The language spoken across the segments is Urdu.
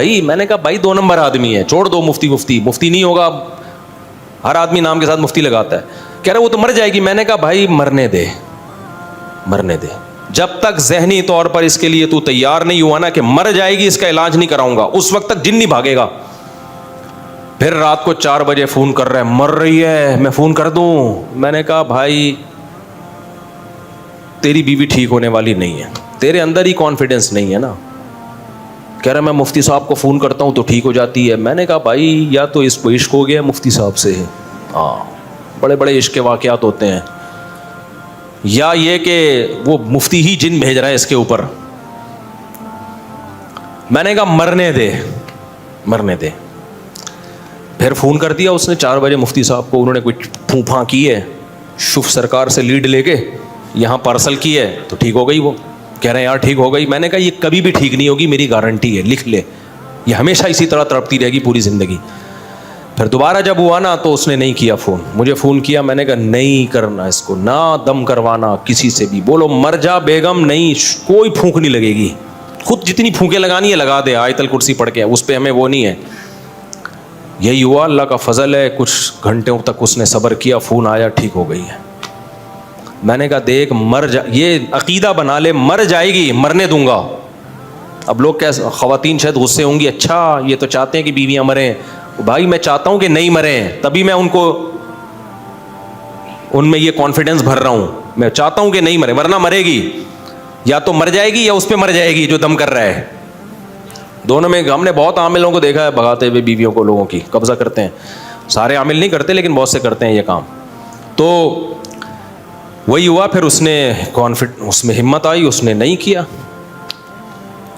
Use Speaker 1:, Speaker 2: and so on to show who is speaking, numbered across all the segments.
Speaker 1: بھائی میں نے کہا بھائی 2 نمبر آدمی ہے, چھوڑ دو مفتی نہیں ہوگا, ہر آدمی نام کے ساتھ مفتی لگاتا ہے. کہہ رہا وہ تو مر جائے گی. میں نے کہا بھائی مرنے دے, جب تک ذہنی طور پر اس کے لیے تو تیار نہیں ہوا نا کہ مر جائے گی, اس کا علاج نہیں کراؤں گا, اس وقت تک جن نہیں بھاگے گا. پھر رات کو 4 بجے فون کر رہا ہے, مر رہی ہے, میں فون کر دوں. میں نے کہا بھائی تیری بیوی ٹھیک ہونے والی نہیں ہے, تیرے اندر ہی کانفیڈنس نہیں ہے نا. کہہ رہا میں مفتی صاحب کو فون کرتا ہوں تو ٹھیک ہو جاتی ہے. میں نے کہا بھائی یا تو اس کو عشق ہو گیا مفتی صاحب سے, ہاں بڑے بڑے عشق کے واقعات ہوتے ہیں, یا یہ کہ وہ مفتی ہی جن بھیج رہا ہے اس کے اوپر. میں نے کہا مرنے دے. پھر فون کر دیا اس نے 4 بجے مفتی صاحب کو, انہوں نے کچھ پھونپھاں کی ہے, شف سرکار سے لیڈ لے کے یہاں پارسل کی ہے تو ٹھیک ہو گئی. وہ کہہ رہے ہیں یار ٹھیک ہو گئی. میں نے کہا یہ کبھی بھی ٹھیک نہیں ہوگی, میری گارنٹی ہے, لکھ لے, یہ ہمیشہ اسی طرح تڑپتی رہے گی پوری زندگی. پھر دوبارہ جب ہوا نا تو اس نے نہیں کیا فون, مجھے فون کیا. میں نے کہا نہیں کرنا اس کو, نہ دم کروانا کسی سے بھی, بولو مر جا بیگم, نہیں کوئی پھونک نہیں لگے گی, خود جتنی پھونکیں لگانی ہے لگا دے, آیت الکرسی پڑھ کے, اس پہ ہمیں وہ نہیں ہے. یہی ہوا, اللہ کا فضل ہے, کچھ گھنٹوں تک اس نے صبر کیا, فون آیا, ٹھیک ہو گئی ہے. میں نے کہا دیکھ یہ عقیدہ بنا لے, مر جائے گی, مرنے دوں گا. اب لوگ کیسے, خواتین شاید غصے ہوں گی, اچھا یہ تو چاہتے ہیں کہ بیویاں مریں. بھائی میں چاہتا ہوں کہ نہیں مریں, تبھی میں ان میں یہ کانفیڈنس بھر رہا ہوں. میں چاہتا ہوں کہ نہیں مرے, ورنہ مرے گی, یا تو مر جائے گی یا اس پہ مر جائے گی جو دم کر رہا ہے. دونوں میں ہم نے بہت عاملوں کو دیکھا ہے بھگاتے ہوئے بیویوں کو, لوگوں کی قبضہ کرتے ہیں. سارے عامل نہیں کرتے لیکن بہت سے کرتے ہیں یہ کام. تو وہی ہوا, پھر اس میں ہمت آئی, اس نے نہیں کیا.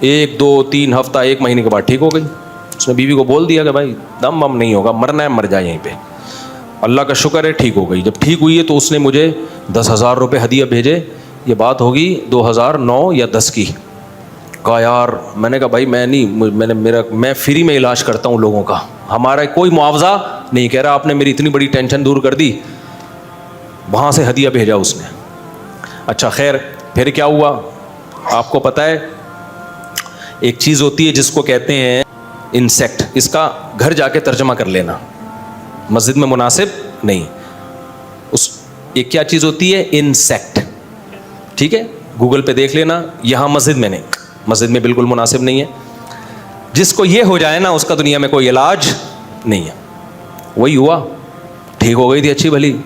Speaker 1: 1 2 3 ہفتہ 1 مہینے کے بعد ٹھیک ہو گئی. اس نے بیوی کو بول دیا کہ بھائی دم نہیں ہوگا, مرنا ہے مر جائے یہیں پہ. اللہ کا شکر ہے ٹھیک ہو گئی. جب ٹھیک ہوئی ہے تو اس نے مجھے 10,000 روپے ہدیہ بھیجے. یہ بات ہوگی 2009 یا 10 کی. کہا یار, میں نے کہا بھائی میں فری میں علاج کرتا ہوں لوگوں کا, ہمارا کوئی معاوضہ نہیں. کہہ رہا آپ نے میری اتنی بڑی ٹینشن دور کر دی. وہاں سے ہدیہ بھیجا اس نے. اچھا خیر, پھر کیا ہوا آپ کو پتہ ہے, ایک چیز ہوتی ہے جس کو کہتے ہیں انسیکٹ. اس کا گھر جا کے ترجمہ کر لینا, مسجد میں مناسب نہیں. ایک کیا چیز ہوتی ہے انسیکٹ, ٹھیک ہے, گوگل پہ دیکھ لینا. یہاں مسجد میں نہیں, مسجد میں بالکل مناسب نہیں ہے. جس کو یہ ہو جائے نا اس کا دنیا میں کوئی علاج نہیں ہے. وہی ہوا, ٹھیک ہو گئی تھی اچھی بھلی.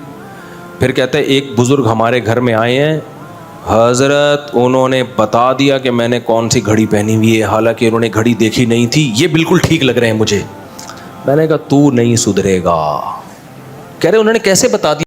Speaker 1: پھر کہتے ہیں ایک بزرگ ہمارے گھر میں آئے ہیں حضرت, انہوں نے بتا دیا کہ میں نے کون سی گھڑی پہنی ہوئی ہے, حالانکہ انہوں نے گھڑی دیکھی نہیں تھی, یہ بالکل ٹھیک لگ رہے ہیں مجھے. میں نے کہا تو نہیں سدھرے گا. کہہ رہے انہوں نے کیسے بتا دیا؟